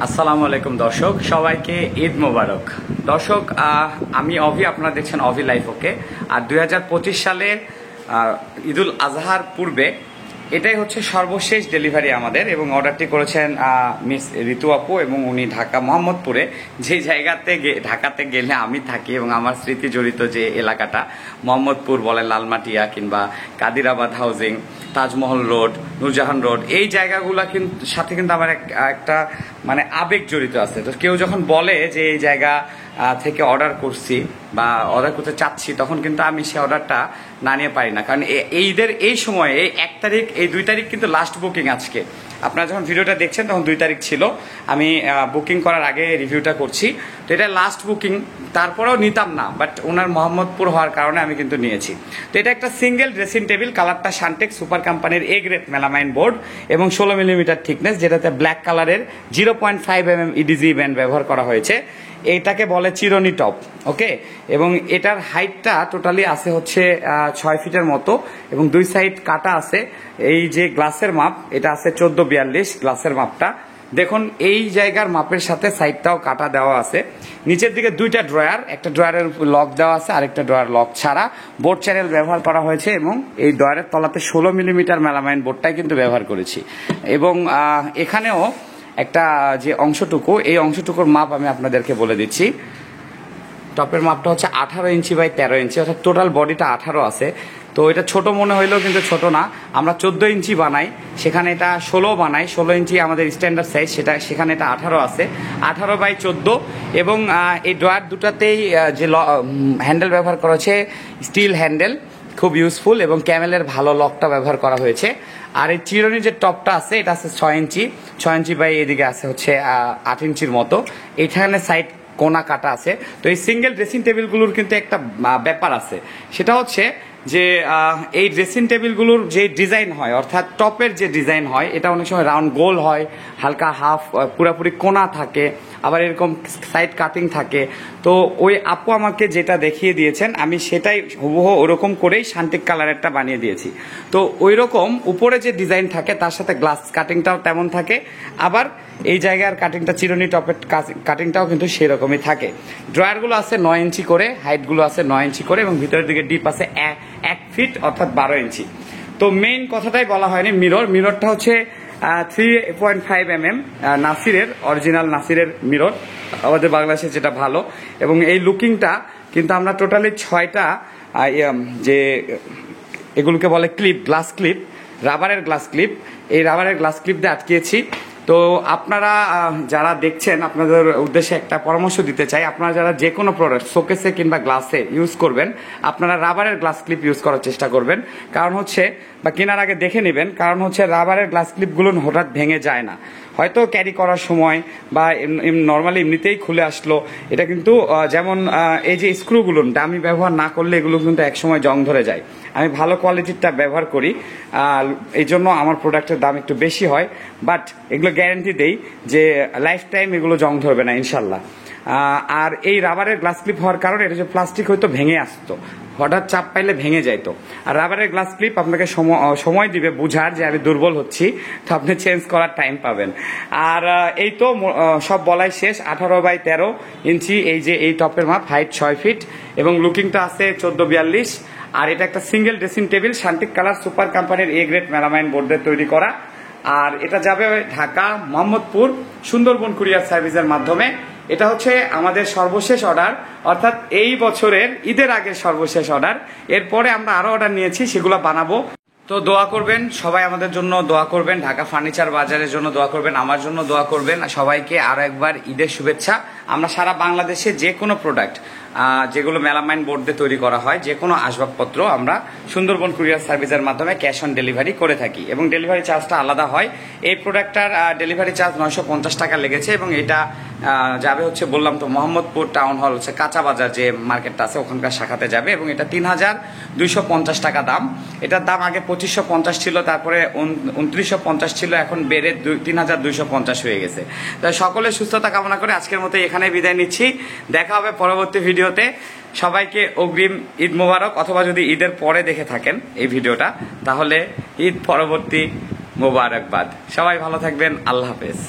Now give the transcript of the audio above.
আসসালামু আলাইকুম দর্শক, সবাইকে ঈদ মোবারক। দর্শক, আমি অভি, আপনারা দেখছেন অভি লাইফ ওকে। আর 2025 সালে ঈদুল আজহার পূর্বে এটাই হচ্ছে সর্বশেষ ডেলিভারি আমাদের, এবং অর্ডারটি করেছেন মিস ঋতু আপু, এবং উনি ঢাকা মোহাম্মদপুরে, যে জায়গাতে ঢাকাতে গেলে আমি থাকি এবং আমার স্মৃতি জড়িত যে এলাকাটা মোহাম্মদপুর বলেন, লালমাটিয়া কিংবা Kadirabad housing, Taj Mahal road, Nurjahan road, এই জায়গাগুলো সাথে কিন্তু আমার একটা মানে আবেগ জড়িত আছে। তো কেউ যখন বলে যে এই জায়গা থেকে অর্ডার করছি বা অর্ডার করতে চাচ্ছি, তখন কিন্তু আমি সেই অর্ডারটা না নিয়ে পারি না। কারণ এই ঈদের এই সময়ে এই 1 তারিখ, এই 2 তারিখ কিন্তু লাস্ট বুকিং। আজকে আপনারা যখন ভিডিওটা দেখছেন তখন 2 তারিখ ছিল, আমি বুকিং করার আগে রিভিউটা করছি। তো এটা লাস্ট বুকিং, তারপরেও নিতাম না, বাট ওনার মোহাম্মদপুর হওয়ার কারণে আমি কিন্তু নিয়েছি। তো এটা একটা সিঙ্গেল ড্রেসিং টেবিল, কালারটা শান্টেক সুপার কোম্পানির এ গ্রেড মেলামাইন বোর্ড এবং 16 মিলিমিটার থিকনেস, যেটাতে ব্ল্যাক কালারের 0.5 mm ইডিজি ব্যান্ড ব্যবহার করা হয়েছে। এইটাকে বলে চিরনি টপ, ওকে। এবং এটার হাইটটা টোটালি আছে হচ্ছে 6 ফিটের মতো, এবং 2 সাইড কাটা আছে। এই যে গ্লাসের মাপ, এটা আছে 1442 গ্লাসের মাপটা। দেখুন, এই জায়গার মাপের সাথে সাইডটাও কাটা দেওয়া আছে। নিচের দিকে 2টা ড্রয়ার, একটা ড্রয়ারের লক দেওয়া আছে, আরেকটা ড্রয়ার লক ছাড়া। বোর্ড চ্যানেল ব্যবহার করা হয়েছে, এবং এই ড্রয়ারের তলাতে 16 মিলিমিটার মেলামাইন বোর্ডটাই কিন্তু ব্যবহার করেছি। এবং এখানেও একটা যে অংশটুকু, এই অংশটুকুর মাপ আমি আপনাদেরকে বলে দিচ্ছি। টপের মাপটা হচ্ছে 18 ইঞ্চি বাই 13 ইঞ্চি, অর্থাৎ টোটাল বডিটা 18 আছে। তো এটা ছোট মনে হইলেও কিন্তু ছোট না। আমরা 14 ইঞ্চি বানাই, সেখানে এটা 16 বানাই। 16 ইঞ্চি আমাদের স্ট্যান্ডার্ড সাইজ, সেখানে এটা 18 আছে, 18 বাই 14। এবং এই ড্রয়ার দুটাতেই যে হ্যান্ডেল ব্যবহার করা হচ্ছে স্টিল হ্যান্ডেল, খুব ইউজফুল, এবং ক্যামেলের ভালো লকটা ব্যবহার করা হয়েছে। আর এই চিরনির যে টপটা আছে, এটা আছে 6 ইঞ্চি, 6 ইঞ্চি বাই এদিকে আছে হচ্ছে 8 ইঞ্চির মতো। এখানে সাইড কোনা কাটা আছে। তো এই সিঙ্গেল ড্রেসিং টেবিলগুলোর কিন্তু একটা ব্যাপার আছে, সেটা হচ্ছে যে এই ড্রেসিং টেবিলগুলোর যে ডিজাইন হয়, অর্থাৎ টপের যে ডিজাইন হয়, এটা অনেক সময় রাউন্ড গোল হয়, হালকা হাফ পুরাপুরি কোনা থাকে, আবার এরকম সাইড কাটিং থাকে। তো ওই আপু আমাকে যেটা দেখিয়ে দিয়েছেন, আমি সেটাই হুবহু ওরকম করেই শান্তিক কালারেরটা বানিয়ে দিয়েছি। তো ওই রকম উপরে যে ডিজাইন থাকে, তার সাথে গ্লাস কাটিংটাও তেমন থাকে, আবার এই জায়গার কাটিংটা, চিরুনি টপের কাটিংটাও কিন্তু সেরকমই থাকে। ড্রয়ারগুলো আছে 9 ইঞ্চি করে, হাইটগুলো আছে 9 ইঞ্চি করে, এবং ভিতরের দিকে ডিপ আছে 1 ফিট অর্থাৎ 12 ইঞ্চি। তো মেইন কথাটাই বলা হয়নি, মিররটা হচ্ছে 3.5 mm নাসিরের, অরিজিনাল নাসিরের মিরর, আমাদের বাংলাদেশে যেটা ভালো। এবং এই লুকিংটা কিন্তু আমরা টোটালি 6টা যে এগুলোকে বলে ক্লিপ, গ্লাস ক্লিপ, রাবারের গ্লাস ক্লিপ, এই রাবারের গ্লাস ক্লিপ দিয়ে আটকিয়েছি। তো আপনারা যারা দেখছেন, আপনাদের উদ্দেশ্যে একটা পরামর্শ দিতে চাই, আপনারা যারা যে কোনো প্রোডাক্ট শোকেসে কিংবা গ্লাসে ইউজ করবেন, আপনারা রাবারের গ্লাস ক্লিপ ইউজ করার চেষ্টা করবেন। কারণ হচ্ছে, বা কেনার আগে দেখে নেবেন, কারণ হচ্ছে রাবারের গ্লাস ক্লিপগুলো হঠাৎ ভেঙে যায় না, হয়তো ক্যারি করার সময় বা নর্মালি এমনিতেই খুলে আসলো। এটা কিন্তু যেমন এই যে স্ক্রুগুলো আমি ব্যবহার না করলে এগুলো কিন্তু একসময় জং ধরে যায়। আমি ভালো কোয়ালিটিরটা ব্যবহার করি, এই জন্য আমার প্রোডাক্টের দাম একটু বেশি হয়, বাট এগুলো গ্যারান্টি দেই যে লাইফ টাইম এগুলো জং ধরবে না ইনশাল্লাহ। আর এই রাবারের গ্লাস ক্লিপ হওয়ার কারণে এটা যে প্লাস্টিক হয়তো ভেঙে আসতো, হঠাৎ চাপ পাইলে ভেঙে যাইতো। আর রাবারের গ্লাস ক্লিপ আপনাকে সময় দিবে বুঝার যে আমি দুর্বল হচ্ছি, তো আপনি চেঞ্জ করার টাইম পাবেন। আর এই তো সব বলাই শেষ। 18 বাই 13 ইঞ্চি এই যে এই টপের মাপ, হাইট 6 ফিট, এবং লুকিংটা আছে 1442। আর এটা একটা সিঙ্গেল ড্রেসিং টেবিল, শান্তিক কালার সুপার কোম্পানির এ গ্রেড মেলামাইন বোর্ডের তৈরি করা। আর এটা যাবে ঢাকা মোহাম্মদপুর সুন্দরবন কুরিয়ার সার্ভিসের মাধ্যমে। এটা হচ্ছে আমাদের সর্বশেষ অর্ডার, অর্থাৎ এই বছরের ঈদের আগে সর্বশেষ অর্ডার। এরপরে আমরা আরো অর্ডার নিয়েছি, সেগুলো বানাবো। তো দোয়া করবেন সবাই, আমাদের জন্য দোয়া করবেন, ঢাকা ফার্নিচার বাজারের জন্য দোয়া করবেন, আমার জন্য দোয়া করবেন। সবাইকে আরো একবার ঈদের শুভেচ্ছা। আমরা সারা বাংলাদেশে যে কোনো প্রোডাক্ট যেগুলো মেলামাইন বোর্ড দিয়ে তৈরি করা হয়, যে কোনো আসবাবপত্র আমরা সুন্দরবন কুরিয়ার সার্ভিসের মাধ্যমে ক্যাশ অন ডেলিভারি করে থাকি, এবং ডেলিভারি চার্জটা আলাদা হয়। এই প্রোডাক্টটার ডেলিভারি চার্জ 950 টাকা লেগেছে, এবং এটা যাবে হচ্ছে বললাম তো মোহাম্মদপুর টাউন হল, হচ্ছে কাঁচা বাজার যে মার্কেটটা আছে ওখানকার শাখাতে যাবে, এবং এটা 3250 টাকা দাম। এটার দাম আগে 2550 ছিল, তারপরে 2950 ছিল, এখন বেড়ে 3250 হয়ে গেছে। তাই সকলের সুস্থতা কামনা করে আজকের মতো এখানে বিদায় নিচ্ছি। দেখা হবে পরবর্তী ভিডিওতে। সবাইকে অগ্রিম ঈদ মোবারক, অথবা যদি ঈদের পরে দেখে থাকেন এই ভিডিওটা, তাহলে ঈদ পরবর্তী মোবারকবাদ। সবাই ভালো থাকবেন, আল্লাহ হাফেজ।